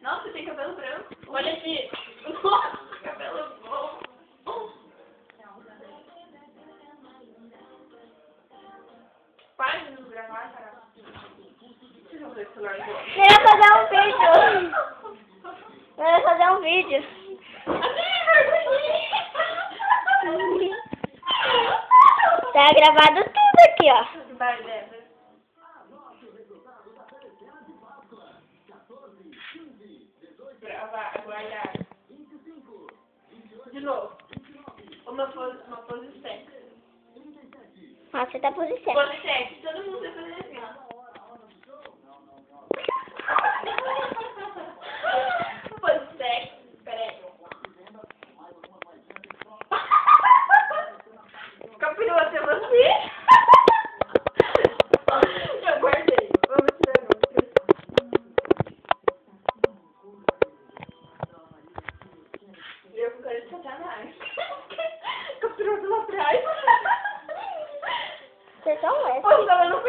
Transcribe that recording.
Nossa, você tem cabelo branco. Olha aqui. Nossa, cabelo bom. Para de nos gravar, cara. Deixa eu ver o celular agora. Eu ia fazer um vídeo. Eu ia fazer um vídeo. Tá gravado tudo aqui, ó. Vai, Débora. Gravar, guardar. De novo. Uma pose sexy. Ah, você tá posição. Pose sexy. Todo mundo vai fazer assim, ó. Pose sexy. Peraí. Capirou até você? Eu guardei. Vamos tirar outro. Eu com cara de satanás. Capturou pela trás. Vocês são esses. Pô, tava no